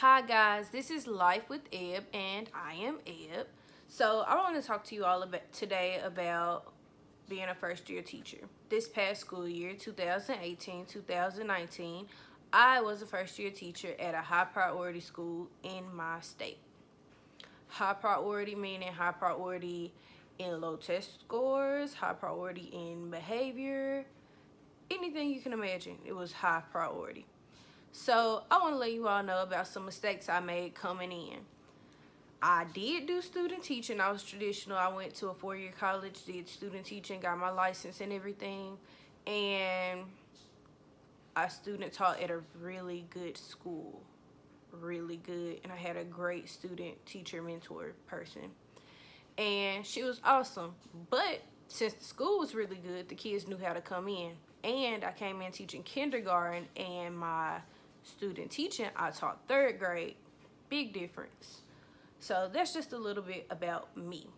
Hi guys, this is Life with Eb and I am Eb. So I want to talk to you all about today about being a first year teacher. This past school year, 2018-2019, I was a first year teacher at a high priority school in my state. High priority meaning high priority in low test scores, high priority in behavior, anything you can imagine. It was high priority. So I want to let you all know about some mistakes I made coming in. I did do student teaching. I was traditional. I went to a 4-year college, did student teaching, got my license and everything. And I student taught at a really good school. Really good. And I had a great student teacher mentor person. And she was awesome. But since the school was really good, the kids knew how to come in. And I came in teaching kindergarten, and my student teaching, I taught 3rd grade. Big difference. So that's just a little bit about me.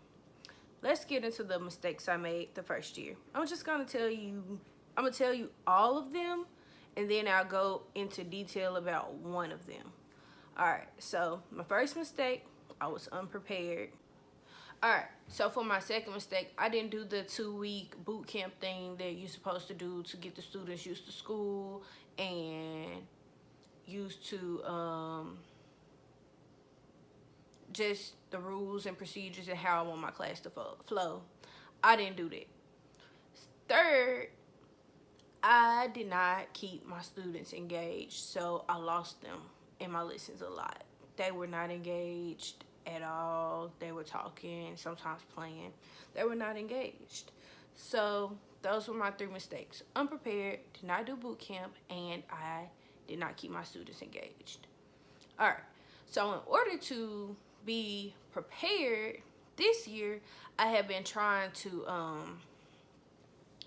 Let's get into the mistakes I made the first year. I'm gonna tell you all of them, and then I'll go into detail about one of them. Alright, so my first mistake, I was unprepared. Alright, so for my second mistake, I didn't do the 2-week boot camp thing that you're supposed to do to get the students used to school and used to just the rules and procedures and how I want my class to flow. I didn't do that. Third, I did not keep my students engaged, so I lost them in my lessons a lot. They were not engaged at all. They were talking, sometimes playing. They were not engaged. So those were my 3 mistakes. Unprepared, did not do boot camp, and I did not keep my students engaged. All right, so in order to be prepared this year, I have been trying to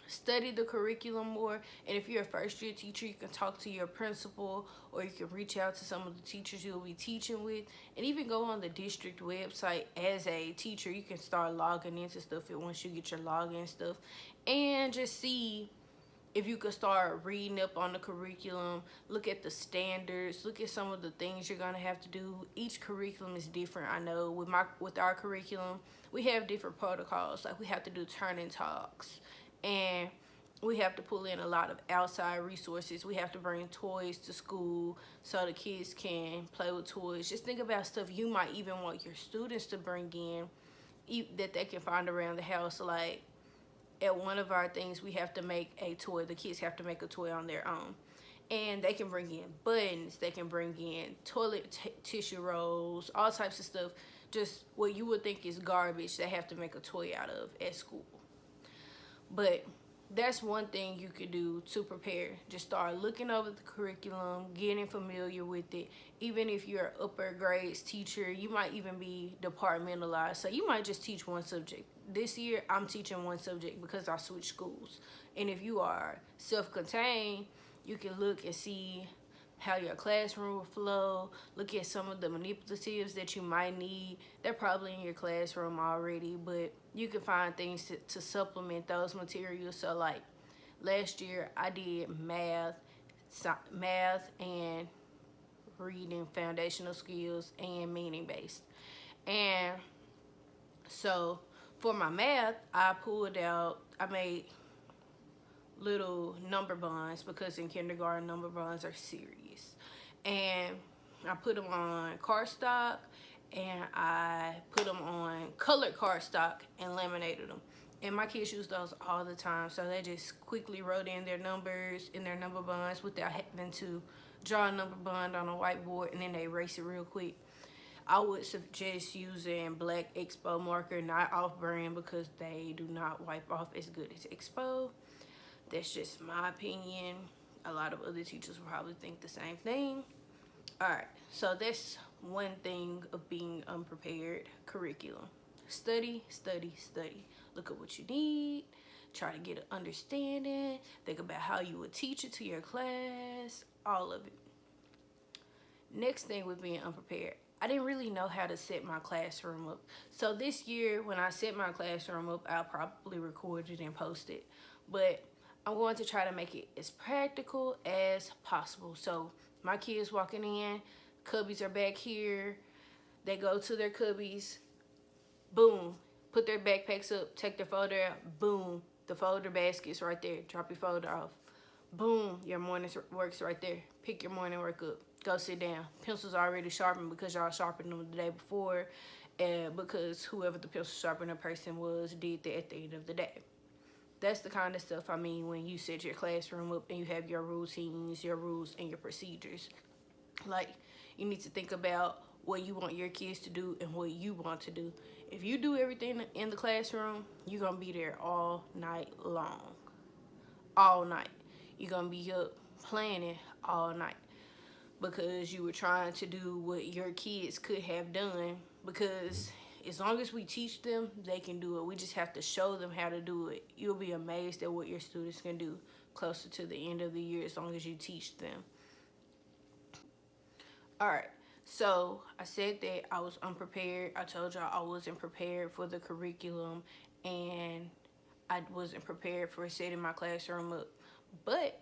study the curriculum more. And if you're a first year teacher, you can talk to your principal, or you can reach out to some of the teachers you'll be teaching with, and even go on the district website. As a teacher, you can start logging into stuff once you get your login stuff, and just see if you could start reading up on the curriculum, look at the standards, look at some of the things you're gonna have to do. Each curriculum is different. I know with our curriculum, we have different protocols. Like we have to do turn-in talks, and we have to pull in a lot of outside resources. We have to bring toys to school so the kids can play with toys. Just think about stuff you might even want your students to bring in that they can find around the house. Like at one of our things, we have to make a toy. The kids have to make a toy on their own. And they can bring in buttons. They can bring in toilet tissue rolls, all types of stuff. Just what you would think is garbage, they have to make a toy out of at school. But that's one thing you could do to prepare. Just start looking over the curriculum, getting familiar with it. Even if you're an upper grades teacher, you might even be departmentalized. So you might just teach one subject. This year, I'm teaching one subject because I switched schools. And if you are self-contained, you can look and see how your classroom will flow. Look at some of the manipulatives that you might need. They're probably in your classroom already, but you can find things to supplement those materials. So like last year, I did math and reading, foundational skills, and meaning based. And so for my math, I made little number bonds, because in kindergarten, number bonds are serious. And I put them on cardstock, and I put them on colored cardstock and laminated them. And my kids use those all the time, so they just quickly wrote in their numbers in their number bonds without having to draw a number bond on a whiteboard, and then they erase it real quick. I would suggest using Black Expo marker, not off-brand, because they do not wipe off as good as Expo. That's just my opinion. A lot of other teachers will probably think the same thing. Alright, so that's one thing of being unprepared. Curriculum. Study, study, study. Look at what you need. Try to get an understanding. Think about how you would teach it to your class. All of it. Next thing with being unprepared, I didn't really know how to set my classroom up. So this year, when I set my classroom up, I'll probably record it and post it. But I'm going to try to make it as practical as possible. So my kids walking in, Cubbies are back here. They go to their cubbies. Boom. Put their backpacks up. Take their folder out. Boom. The folder basket's right there. Drop your folder off. Boom. Your morning work's right there. Pick your morning work up. Go sit down. Pencils already sharpened because y'all sharpened them the day before. And because whoever the pencil sharpener person was did that at the end of the day. That's the kind of stuff I mean when you set your classroom up and you have your routines, your rules, and your procedures. Like, you need to think about what you want your kids to do and what you want to do. If you do everything in the classroom, you're going to be there all night long. All night. You're going to be up planning all night because you were trying to do what your kids could have done. Because as long as we teach them, they can do it. We just have to show them how to do it. You'll be amazed at what your students can do closer to the end of the year as long as you teach them. All right. So I said that I was unprepared. I told y'all I wasn't prepared for the curriculum and I wasn't prepared for setting my classroom up. But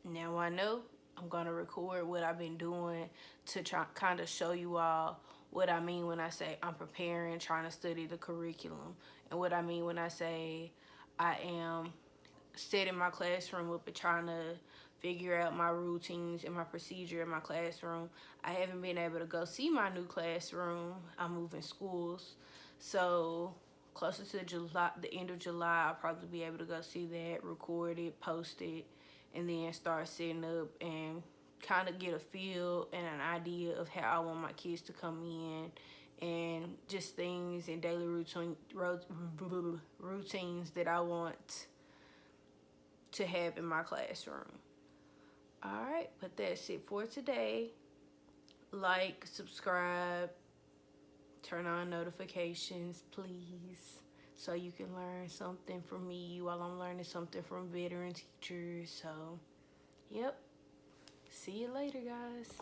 now I know I'm going to record what I've been doing to try kind of show you all what I mean when I say I'm preparing, trying to study the curriculum, and what I mean when I say I am setting my classroom up and trying to figure out my routines and my procedure in my classroom. I haven't been able to go see my new classroom. I'm moving schools. So closer to July, the end of July, I'll probably be able to go see that, record it, post it, and then start setting up and kind of get a feel and an idea of how I want my kids to come in and just things and daily routines that I want to have in my classroom. All right, but that's it for today. Like, subscribe, turn on notifications, please, so you can learn something from me while I'm learning something from veteran teachers. So, yep. See you later, guys.